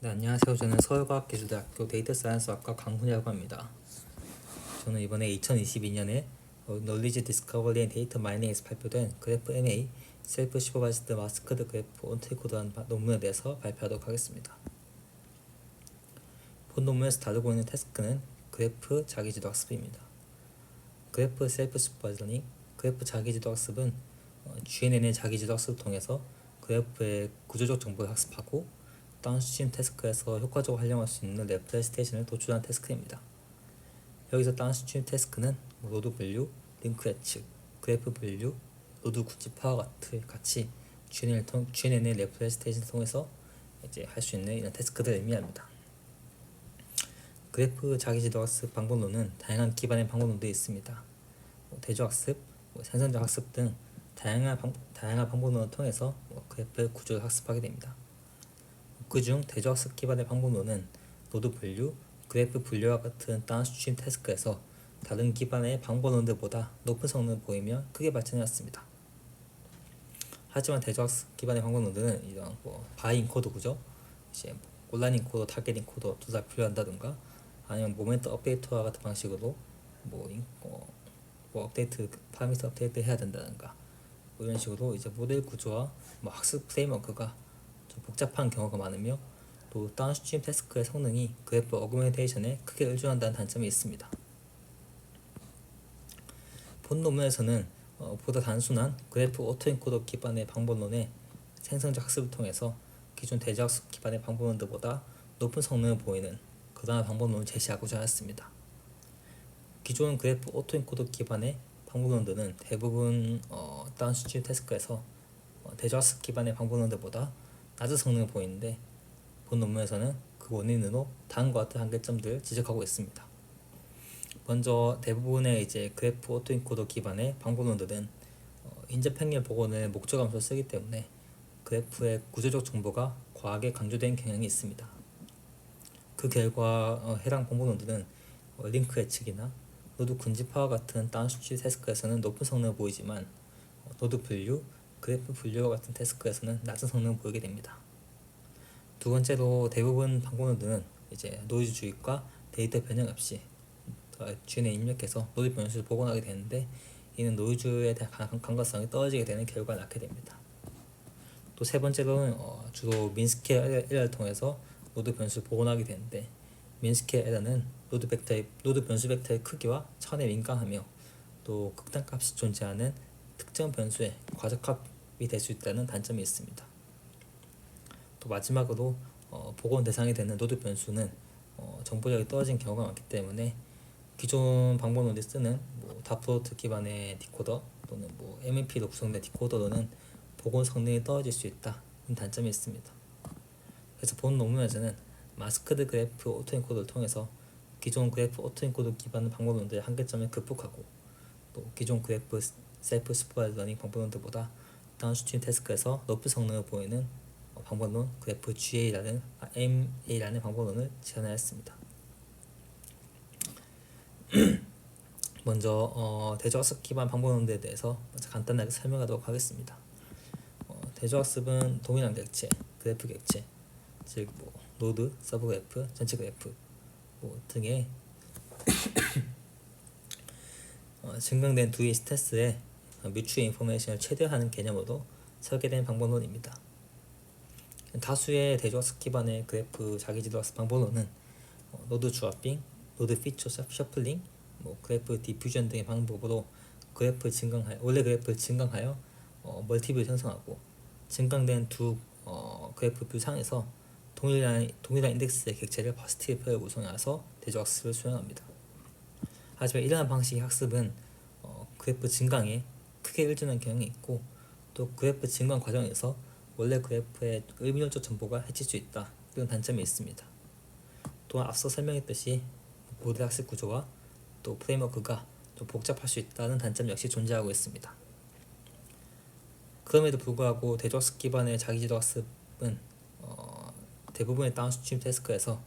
네, 안녕하세요. 저는 서울과학기술대학교 데이터사이언스학과 강훈이라고 합니다. 저는 이번에 2022년에 Knowledge Discovery and Data Mining에서 발표된 그래프 MA 셀프 슈퍼바이즈드 마스크드 그래프 온트리코드라는 논문에 대해서 발표하도록 하겠습니다. 본 논문에서 다루고 있는 태스크는 그래프 자기지도 학습입니다. 그래프 셀프 슈퍼바이즈더니 그래프 자기지도 학습은 GNN의 자기지도 학습을 통해서 그래프의 구조적 정보를 학습하고 다운스트림 태스크에서 효과적으로 활용할 수 있는 레프레젠테이션을 도출한 태스크입니다. 여기서 다운스트림 태스크는 노드 분류, 링크 예측, 그래프 분류, 노드 군집화와 같이 GNN의 레프레젠테이션을 통해서 이제 할 수 있는 이런 태스크들을 의미합니다. 그래프 자기지도 학습 방법론은 다양한 기반의 방법론들이 있습니다. 대조학습, 생성적 학습 등 다양한 방법론을 통해서 그래프의 구조를 학습하게 됩니다. 그중 대조학습 기반의 방법론은 노드 분류, 그래프 분류와 같은 다운스트림 태스크에서 다른 기반의 방법론들보다 높은 성능을 보이며 크게 발전해왔습니다. 하지만 대조학습 기반의 방법론들은 이런 바이 인코더 구조, 이제 온라인 인코더, 타겟 인코더 둘 다 필요한다든가, 아니면 모멘트 업데이터와 같은 방식으로 업데이트 파라미터 업데이트 해야 된다든가, 이런 식으로 이제 모델 구조와 학습 프레임워크가 좀 복잡한 경우가 많으며, 또 다운스트림 태스크의 성능이 그래프 어그멘테이션에 크게 의존한다는 단점이 있습니다. 본 논문에서는 보다 단순한 그래프 오토엔코더 기반의 방법론의 생성적 학습을 통해서 기존 대조학습 기반의 방법론들보다 높은 성능을 보이는 그러한 방법론을 제시하고자 했습니다. 기존 그래프 오토엔코더 기반의 방법론들은 대부분 다운스트림 태스크에서 대조학습 기반의 방법론들보다 낮은 성능을 보이는데, 본 논문에서는 그 원인으로 다음과 같은 한계점들을 지적하고 있습니다. 먼저 대부분의 이제 그래프 오토엔코더 기반의 방법론들은 인접 행렬 복원을 목적하면서 쓰기 때문에 그래프의 구조적 정보가 과하게 강조된 경향이 있습니다. 그 결과 해당 방법론들은 링크 예측이나 노드 군집화와 같은 다운스트림 태스크에서는 높은 성능을 보이지만 노드 분류, 그래프 분류와 같은 태스크에서는 낮은 성능을 보이게 됩니다. 두 번째로 대부분 방법론들은 이제 노이즈 주입과 데이터 변형 없이 GNN에 입력해서 노이즈 변수를 복원하게 되는데, 이는 노이즈에 대한 간과성이 떨어지게 되는 결과를 낳게 됩니다. 또 세 번째로는 주로 민스케어 에러를 통해서 노드 변수를 복원하게 되는데, 민스케어 에러는 노드 변수 벡터의 크기와 차원에 민감하며 또 극단값이 존재하는 특정 변수의 과적합이 될 수 있다는 단점이 있습니다. 또 마지막으로 복원 대상이 되는 노드 변수는 정보력이 떨어진 경우가 많기 때문에 기존 방법론에 쓰는 다프로트 기반의 디코더 또는 MMP로 구성된 디코더로는 복원 성능이 떨어질 수 있다는 단점이 있습니다. 그래서 본 논문에서는 마스크드 그래프 오토엔코더를 통해서 기존 그래프 오토엔코더 기반 방법론들의 한계점을 극복하고, 또 기존 그래프 셀프 슈퍼바이즈드 러닝 방법론들보다 다운스트림 태스크에서 높은 성능을 보이는 방법론 그래프 MA라는 방법론을 제안하였습니다. 먼저 대조학습 기반 방법론들에 대해서 간단하게 설명하도록 하겠습니다. 대조학습은 동일한 객체, 그래프 객체, 즉 노드, 서브 그래프, 전체 그래프 등의 증강된 두 인스턴스의 뮤추얼 인포메이션을 최대화하는 개념으로 설계된 방법론입니다. 다수의 대조학습 기반의 그래프 자기지도 학습 방법론은 노드 주합빙, 노드 피처 셔플링, 그래프 디퓨전 등의 방법으로 원래 그래프를 증강하여 멀티뷰를 형성하고, 증강된 두 그래프 뷰 상에서 동일한 인덱스의 객체를 퍼스티브 페어로 구성해서 대조학습을 수행합니다. 하지만 이러한 방식의 학습은 그래프 증강에 크게 의존하는 경향이 있고, 또 그래프 증강 과정에서 원래 그래프의 의미론적 정보가 해칠 수 있다, 이런 단점이 있습니다. 또한 앞서 설명했듯이 모델 학습 구조와 또 프레임워크가 좀 복잡할 수 있다는 단점 역시 존재하고 있습니다. 그럼에도 불구하고 대조학습 기반의 자기지도 학습은 대부분의 다운스트림 태스크에서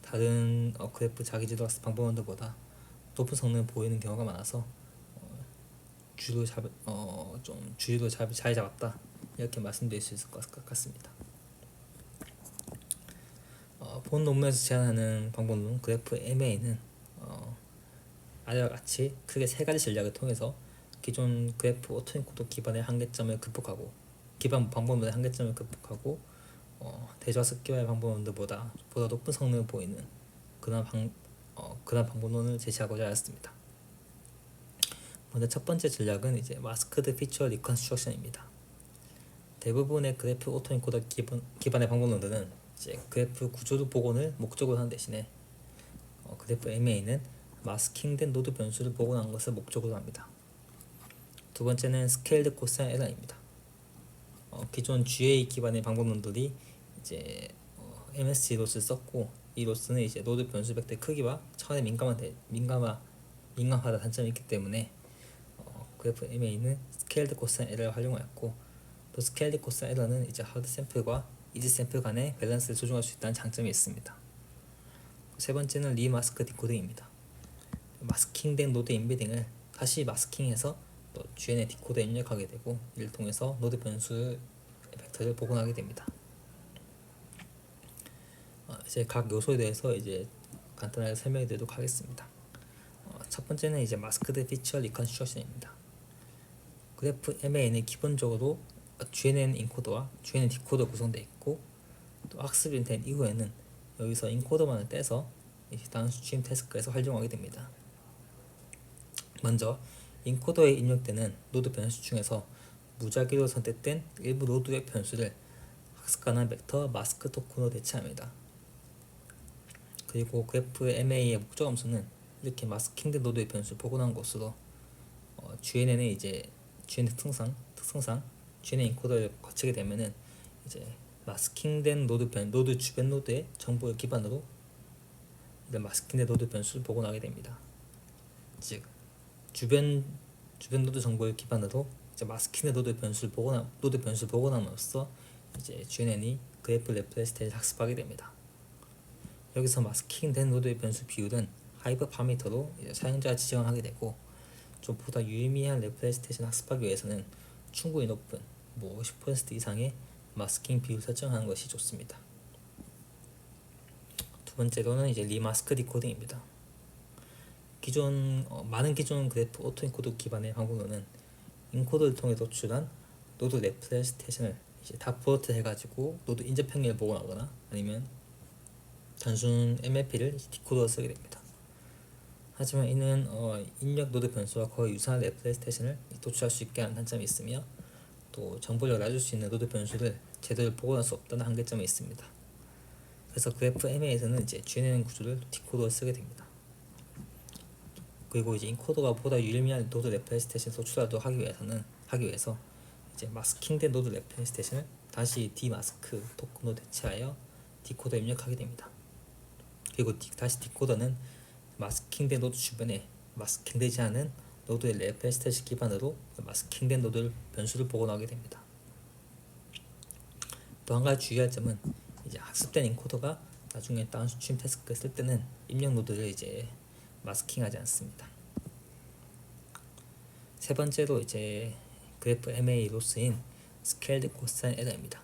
다른 그래프 자기지도 학습 방법론들보다 높은 성능을 보이는 경우가 많아서 주류를 잘 잡았다, 이렇게 말씀드릴 수 있을 것 같습니다. 본 논문에서 제안하는 방법론 그래프 MA는 아래와 같이 크게 세 가지 전략을 통해서 기존 그래프 오토엔코더 기반의 한계점을 극복하고 기반 방법론의 한계점을 극복하고 대조학습 기반의 방법론들보다 보다 높은 성능을 보이는 그런 방법론을 제시하고자 하였습니다. 먼저 첫 번째 전략은 이제 마스크드 피처 리컨스트럭션입니다. 대부분의 그래프 오토엔코더 기반의 방법론들은 이제 그래프 구조를 복원을 목적으로 하는 대신에 그래프 MA는 마스킹된 노드 변수를 복원하는 것을 목적으로 합니다. 두 번째는 스케일드 코사인 에러입니다. 기존 GA 기반의 방법론들이 이제 MSG 로스를 썼고, 이 로스는 이제 노드 변수 벡터의 크기와 차원에 민감하다 단점이 있기 때문에 그래프 MA는 스케일드 코사인 에러를 활용하였고, 또 스케일드 코사인 에러는 이제 하드 샘플과 이지 샘플 간의 밸런스를 조정할 수 있다는 장점이 있습니다. 세 번째는 리마스크 디코딩입니다. 마스킹된 노드 인베딩을 다시 마스킹해서 또 GN의 디코더에 입력하게 되고, 이를 통해서 노드 변수 벡터를 복원하게 됩니다. 이제 각 요소에 대해서 이제 간단하게 설명해 드리도록 하겠습니다. 첫 번째는 이제 마스크드 피처 리컨스트럭션입니다. 그래프 MA는 기본적으로 GNN 인코더와 GNN 디코더 구성되어 있고, 또 학습이 된 이후에는 여기서 인코더만을 떼서 다운스트림 태스크에서 활용하게 됩니다. 먼저 인코더에 입력되는 노드 변수 중에서 무작위로 선택된 일부 노드의 변수를 학습 가능한 벡터 마스크 토큰으로 대체합니다. 그리고 그래프 MA의 목적 함수는 이렇게 마스킹된 노드의 변수를 복원한 것으로 GNN의 이제 GNN 특성상 GNN 인코더를 거치게 되면은 이제 마스킹된 노드 주변 노드의 정보를 기반으로 마스킹된 노드 변수를 복원하게 됩니다. 즉 주변 노드 정보를 기반으로 이제 마스킹된 노드 변수를 복원함으로써 이제 GNN이 그래프 레프레센테이션을 학습하게 됩니다. 여기서 마스킹된 노드의 변수 비율은 하이퍼 파라미터로 사용자가 지정을 하게 되고, 좀 보다 유의미한 레프레센테이션 학습하기 위해서는 충분히 높은 50% 이상의 마스킹 비율 설정하는 것이 좋습니다. 두 번째로는 이제 리마스크 디코딩입니다. 많은 기존 그래프 오토엔코더 기반의 방법론은 인코더를 통해 도출한 노드 레프레센테이션을 이제 다 포트 해가지고 노드 인접 평면을 복원하거나 아니면 단순 MLP를 디코더로 쓰게 됩니다. 하지만 이는 입력 노드 변수와 거의 유사한 레프레센테이션을 도출할 수 있게 하는 단점이 있으며, 또 정보를 놔줄 수 있는 노드 변수를 제대로 복원할 수 없다는 한계점이 있습니다. 그래서 그래프 MA에서는 이제 GNN 구조를 디코더로 쓰게 됩니다. 그리고 이제 인코더가 보다 유의미한 노드 레프레센테이션을 도출하도록 하기 위해서 이제 마스킹된 노드 레프레센테이션을 다시 디마스크 토큰으로 대체하여 디코더에 입력하게 됩니다. 그리고 다시 디코더는 마스킹된 노드 주변에 마스킹되지 않은 노드의 레프레센테이션 기반으로 마스킹된 노드 변수를 복원하게 됩니다. 또 한 가지 주의할 점은 이제 학습된 인코더가 나중에 다운스트림 태스크를 쓸 때는 입력 노드를 이제 마스킹하지 않습니다. 세 번째로 이제 그래프 MA 로스인 스케일드 코사인 에러입니다.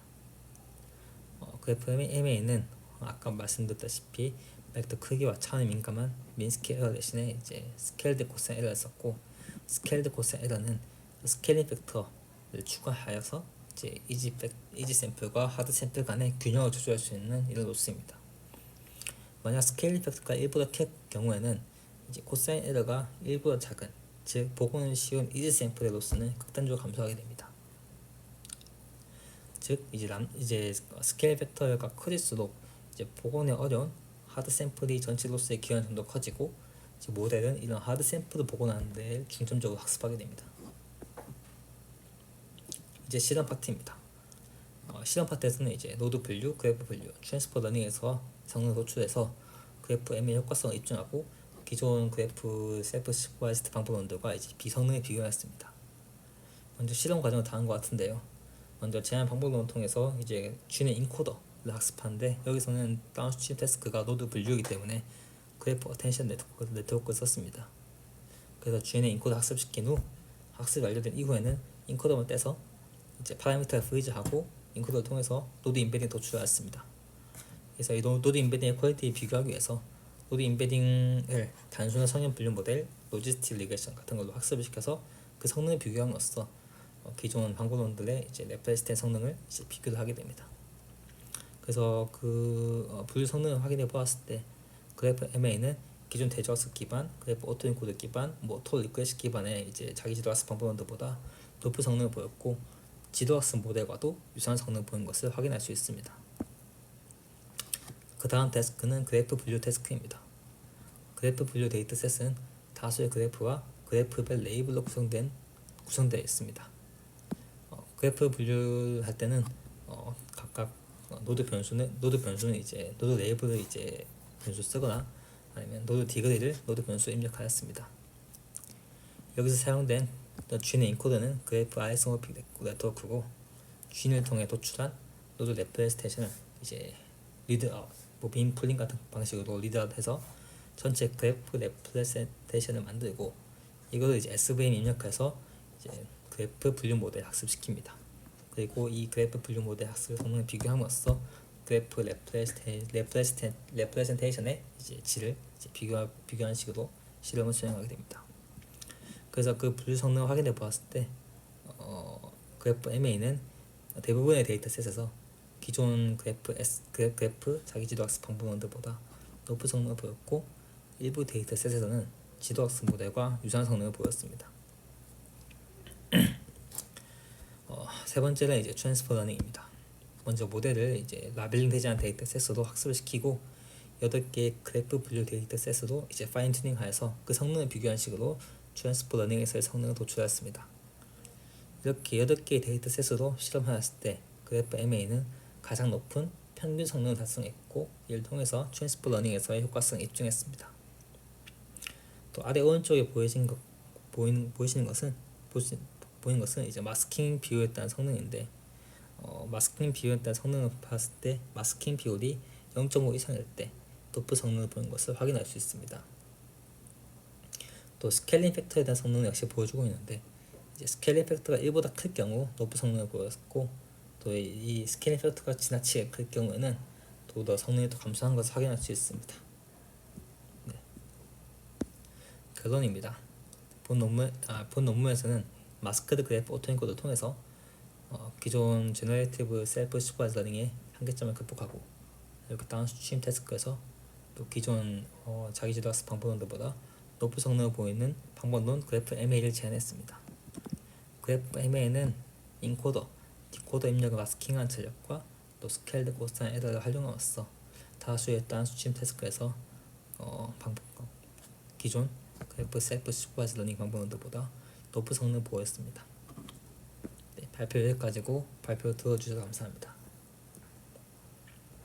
그래프 MA는 아까 말씀드렸다시피 벡터 크기와 차원에 민감한 민스케 에러 대신에 이제 스케일드 코사인 에러를 썼고, 스케일드 코사인 에러는 스케일링 벡터를 추가하여서 이제 이지 샘플과 하드 샘플 간의 균형을 조절할 수 있는 이런 로스입니다. 만약 스케일링 벡터가 1보다 클 경우에는 이제 코사인 에러가 1보다 작은, 즉 복원이 쉬운 이지 샘플의 로스는 극단적으로 감소하게 됩니다. 즉 이제 스케일 벡터가 커질수록 이제 복원이 어려운 하드 샘플이 전체 로스의 기여는 좀 더 커지고, 이제 모델은 이런 하드 샘플을 복원하는 데 중점적으로 학습하게 됩니다. 이제 실험 파트입니다. 실험 파트에서는 이제 노드 분류, 그래프 분류, 트랜스퍼 러닝에서 성능을 도출해서 그래프 MA 효과성을 입증하고, 기존 그래프 셀프 슈퍼바이즈드 방법론들과 이제 비성능을 비교하였습니다. 먼저 실험 과정은 다른 것 같은데요. 먼저 제한 방법론을 통해서 이제 GNN 인코더를 학습하는데, 여기서는 다운스트림 태스크가 노드 분류이기 때문에 그래프 어텐션 네트워크를 썼습니다. 그래서 GNN 인코더 학습시킨 후 학습이 완료된 이후에는 인코더만 떼서 이제 파라미터를 프리즈하고 인코더를 통해서 노드 인베딩 도출하였습니다. 그래서 이 노드 임베딩의 퀄리티를 비교하기 위해서 노드 임베딩을 단순한 성형 분류 모델, 로지스틱 리그레션 같은 걸로 학습을 시켜서 그 성능을 비교함으로써 기존 방법론들의 이제 레플레스텐 성능을 이제 비교를 하게 됩니다. 그래서 그 분류 성능을 확인해 보았을 때 그래프 MA는 기존 대저학습 기반, 그래프 오토엔코더 기반, 토 리크레시 기반의 이제 자기 지도학습 방법론들보다 높은 성능을 보였고 지도학습 모델과도 유사한 성능을 보인 것을 확인할 수 있습니다. 그 다음 태스크는 그래프 분류 태스크입니다. 그래프 분류 데이터셋은 다수의 그래프와 그래프별 레이블로 구성되어 있습니다. 그래프 분류할 때는 각각 노드 변수는 이제 노드 레이블을 이제 변수 쓰거나 아니면 노드 디그리를 노드 변수에 입력하였습니다. 여기서 사용된 G의 인코더는 그래프 아이소모픽 네트워크고 G를 통해 도출한 노드 레프레젠테이션을 이제 빔 풀링 같은 방식으로 리드아웃해서 전체 그래프 레프레젠테이션을 만들고 이거를 이제 SVM 입력해서 이제 그래프 분류 모델 학습시킵니다. 그리고 이 그래프 분류 모델 학습 성능을 비교함으로써 그래프 레프레젠테이션의 이제 질을 이제 비교하는 식으로 실험을 수행하게 됩니다. 그래서 그 분류 성능을 확인해 보았을 때 그래프 MA는 대부분의 데이터셋에서 기존 그래프 자기지도 학습 방법론들보다 높은 성능을 보였고 일부 데이터셋에서는 지도학습 모델과 유사한 성능을 보였습니다. 세 번째는 이제 트랜스퍼 러닝입니다. 먼저 모델을 이제 라벨링 되지 않은 데이터셋으로 학습을 시키고 8개의 그래프 분류 데이터셋으로 이제 파인 튜닝하여서 그 성능을 비교한 식으로 트랜스퍼 러닝에서의 성능을 도출하였습니다. 이렇게 8개의 데이터셋으로 실험하였을 때 그래프 MA는 가장 높은 평균 성능을 달성했고 이를 통해서 트랜스퍼 러닝에서의 효과성을 입증했습니다. 또 아래 오른쪽에 보이는 것은 이제 마스킹 비율에 따른 성능인데 마스킹 비율에 따른 성능을 봤을 때 마스킹 비율이 0.5 이상일 때 높은 성능을 보는 것을 확인할 수 있습니다. 또 스케일링 팩터에 대한 성능은 역시 보여주고 있는데 이제 스케일링 팩터가 1보다 클 경우 높은 성능을 보였고 또 이 스케일링 팩터가 지나치게 클 경우에는 또 더 성능이 더 감소한 것을 확인할 수 있습니다. 네. 결론입니다. 본 논문에서는 마스크드 그래프 오토엔코더를 통해서 기존 제너레이티브 셀프 슈퍼바이즈 러닝의 한계점을 극복하고 이렇게 다운스트림 태스크에서 또 기존 자기지도 학습 방법론들보다 높은 성능을 보이는 방법론 그래프 MA를 제안했습니다. 그래프 MA는 인코더, 디코더 입력을 마스킹한 전략과 또 스케일드 고스트한 에러를 활용함으로써 다수의 다운스트림 태스크에서 기존 그래프 셀프 슈퍼바이즈 러닝 방법론들보다 높은 성능을 보였습니다. 네, 발표 여기까지고 발표 들어주셔서 감사합니다.